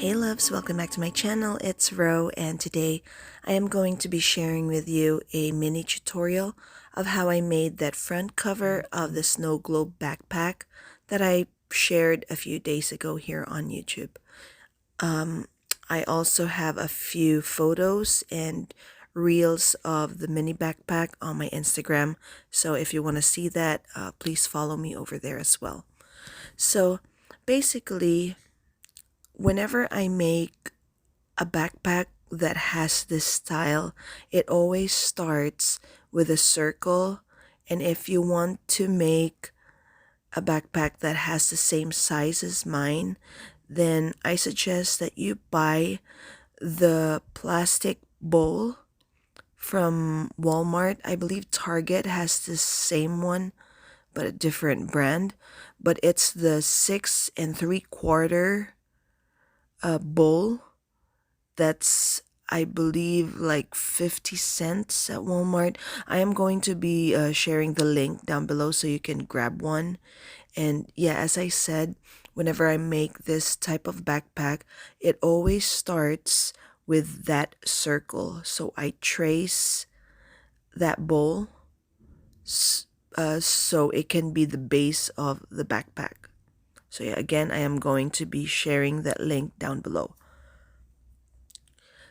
Hey loves, welcome back to my channel. It's Ro, and today I am going to be sharing with you a mini tutorial of how I made that front cover of the Snowglobe Backpack that I shared a few days ago here on YouTube. I also have a few photos and reels of the mini backpack on my Instagram, so if you want to see that, please follow me over there as well. So basically, whenever I make a backpack that has this style, it always starts with a circle. And if you want to make a backpack that has the same size as mine, then I suggest that you buy the plastic bowl from Walmart. I believe Target has the same one, but a different brand. But it's the 6 3/4 bowl. That's, I believe, like 50 cents at Walmart. I am going to be sharing the link down below so you can grab one. And yeah, as I said, whenever I make this type of backpack, it always starts with that circle. So I trace that bowl so it can be the base of the backpack. So yeah, again, I am going to be sharing that link down below.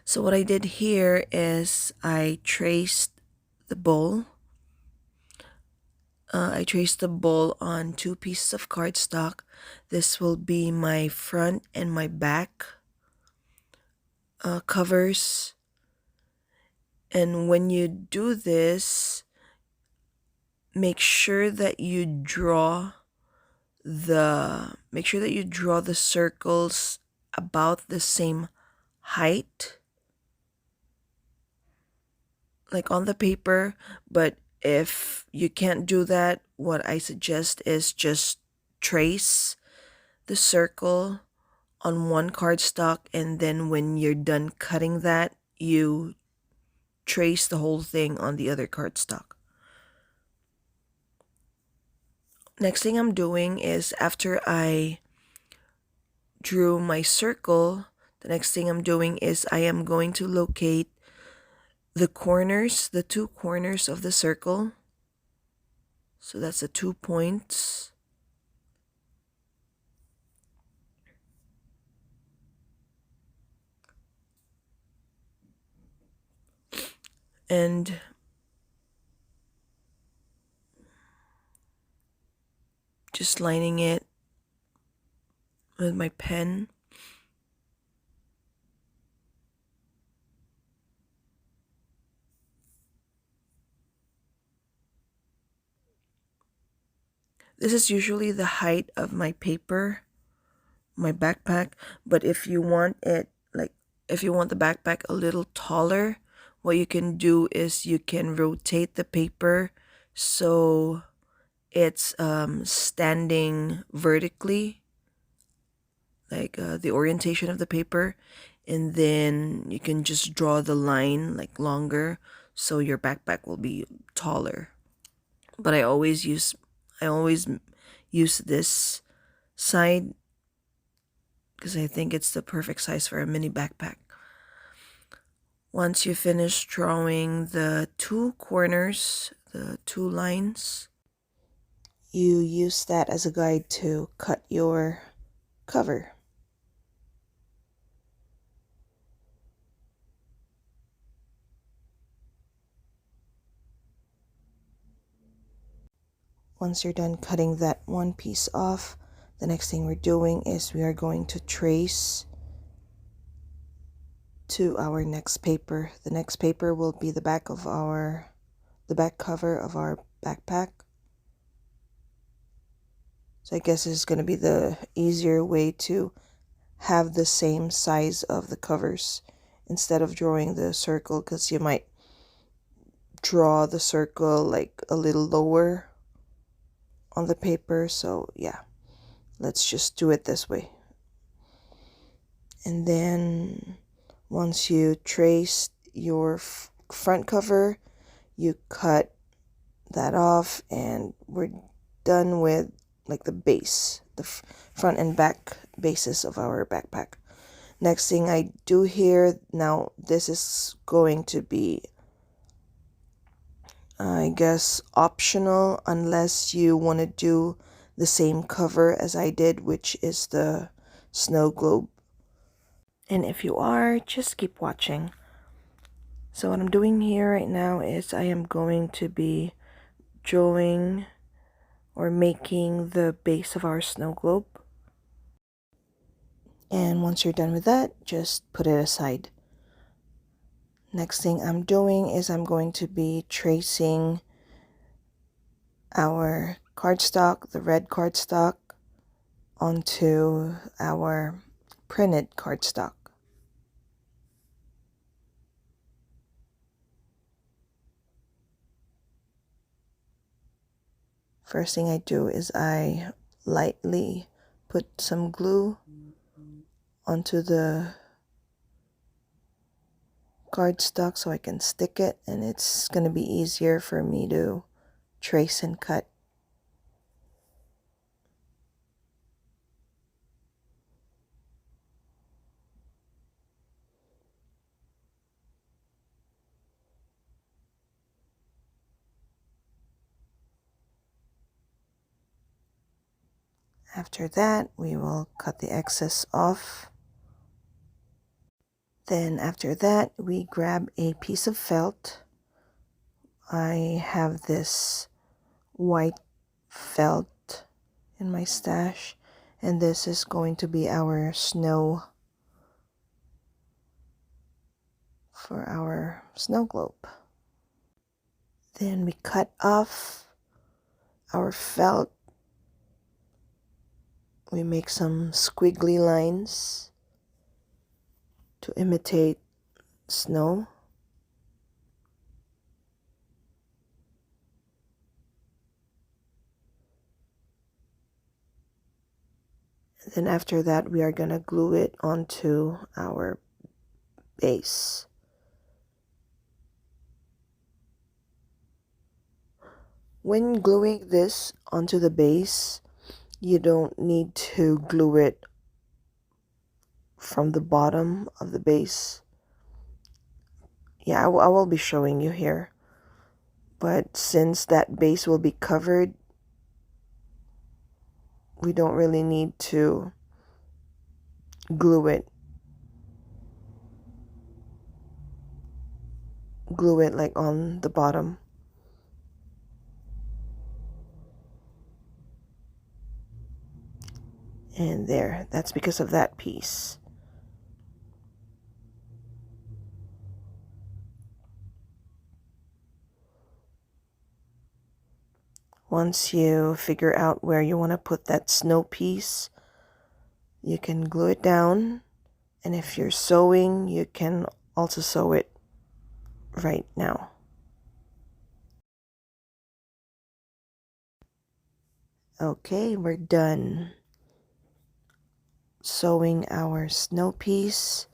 So what I did here is I traced the bowl. I traced the bowl on 2 pieces of cardstock. This will be my front and my back covers. And when you do this, make sure that you draw the circles about the same height, like on the paper. But if you can't do that, what I suggest is just trace the circle on one cardstock, and then when you're done cutting that, you trace the whole thing on the other cardstock. Next thing I'm doing is, after I drew my circle, the next thing I'm doing is I am going to locate the corners, the 2 corners of the circle. So that's the 2 points. And just lining it with my pen. This is usually the height of my paper, my backpack. But if you want it, like, if you want the backpack a little taller, what you can do is you can rotate the paper so it's standing vertically, like the orientation of the paper, and then you can just draw the line like longer so your backpack will be taller. But I always use this side because I think it's the perfect size for a mini backpack. Once you finish drawing the 2 corners, the 2 lines, you use that as a guide to cut your cover. Once you're done cutting that one piece off, the next thing we're doing is we are going to trace to our next paper. The next paper will be the back cover of our backpack. So I guess it's going to be the easier way to have the same size of the covers instead of drawing the circle, because you might draw the circle like a little lower on the paper. So yeah, let's just do it this way. And then once you trace your front cover, you cut that off, and we're done with like the base, the front and back bases of our backpack. Next thing I do here, now this is going to be, I guess, optional unless you want to do the same cover as I did, which is the snow globe. And if you are, just keep watching. So what I'm doing here right now is I am going to be drawing or making the base of our snow globe. And once you're done with that, just put it aside. Next thing I'm doing is I'm going to be tracing our cardstock, the red cardstock, onto our printed cardstock. First thing I do is I lightly put some glue onto the cardstock so I can stick it, and it's going to be easier for me to trace and cut. After that, we will cut the excess off. Then after that, we grab a piece of felt. I have this white felt in my stash, and this is going to be our snow for our snow globe. Then we cut off our felt. We make some squiggly lines to imitate snow. Then after that, we are going to glue it onto our base. When gluing this onto the base, you don't need to glue it from the bottom of the base. Yeah, I will be showing you here. But since that base will be covered, we don't really need to glue it like on the bottom. And there, that's because of that piece. Once you figure out where you want to put that snow piece, you can glue it down. And if you're sewing, you can also sew it right now. Okay, we're done sewing our snow piece.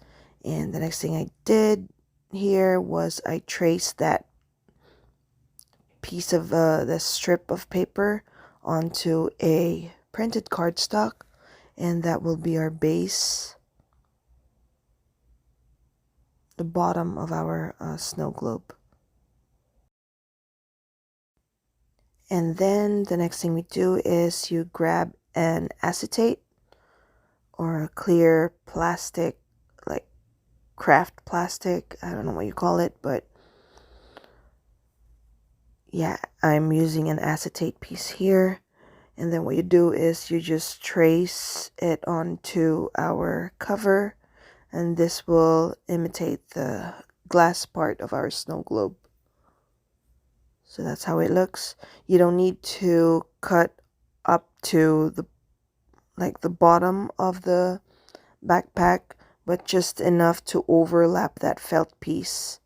And the next thing I did here was I traced that piece of the strip of paper onto a printed cardstock, and that will be our base, the bottom of our snow globe. And then the next thing we do is you grab an acetate or a clear plastic, like craft plastic, I don't know what you call it, but yeah, I'm using an acetate piece here. And then what you do is you just trace it onto our cover, and this will imitate the glass part of our snow globe. So that's how it looks. You don't need to cut up to the bottom of the backpack, but just enough to overlap that felt piece.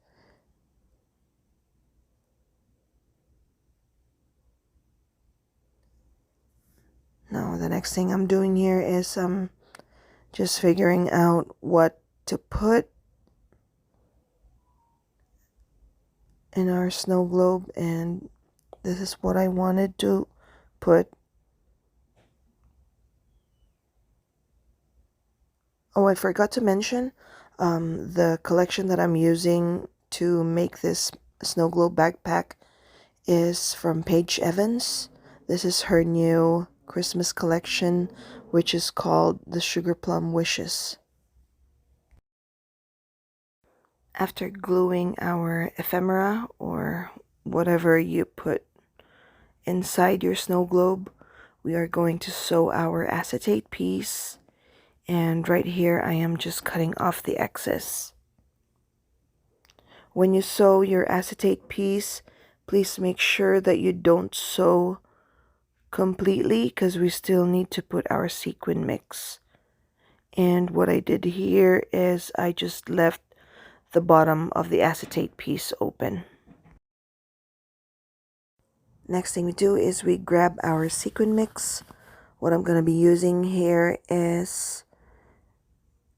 Now the next thing I'm doing here is just figuring out what to put in our snow globe, and this is what I wanted to put. Oh, I forgot to mention the collection that I'm using to make this Snowglobe backpack is from Paige Evans. This is her new Christmas collection, which is called the Sugarplum Wishes. After gluing our ephemera or whatever you put inside your snow globe, we are going to sew our acetate piece. And right here, I am just cutting off the excess. When you sew your acetate piece, please make sure that you don't sew completely because we still need to put our sequin mix. And what I did here is I just left the bottom of the acetate piece open. Next thing we do is we grab our sequin mix. What I'm going to be using here is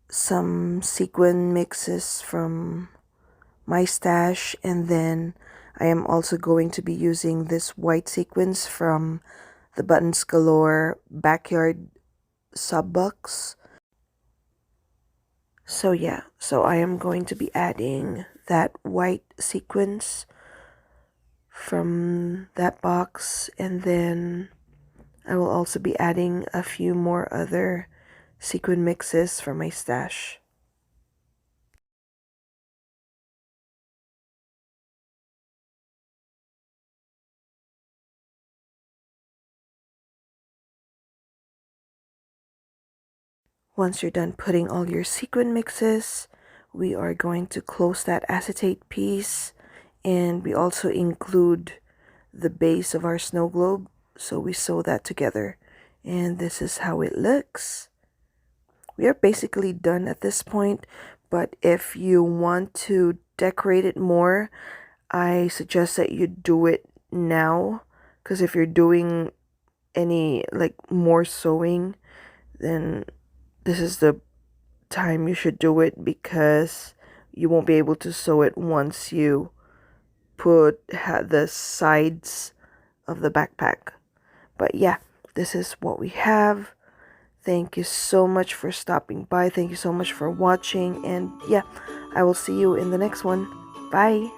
some sequin mixes from my stash, and then I am also going to be using this white sequins from the Buttons Galore backyard sub box. So yeah, so I am going to be adding that white sequins from that box, and then I will also be adding a few more other sequin mixes from my stash. Once you're done putting all your sequin mixes, we are going to close that acetate piece, and we also include the base of our snow globe, so we sew that together, and this is how it looks. We are basically done at this point, but if you want to decorate it more, I suggest that you do it now, because if you're doing any like more sewing, then this is the time you should do it, because you won't be able to sew it once you put the sides of the backpack. But yeah, this is what we have. Thank you so much for stopping by. Thank you so much for watching, and yeah, I will see you in the next one. Bye.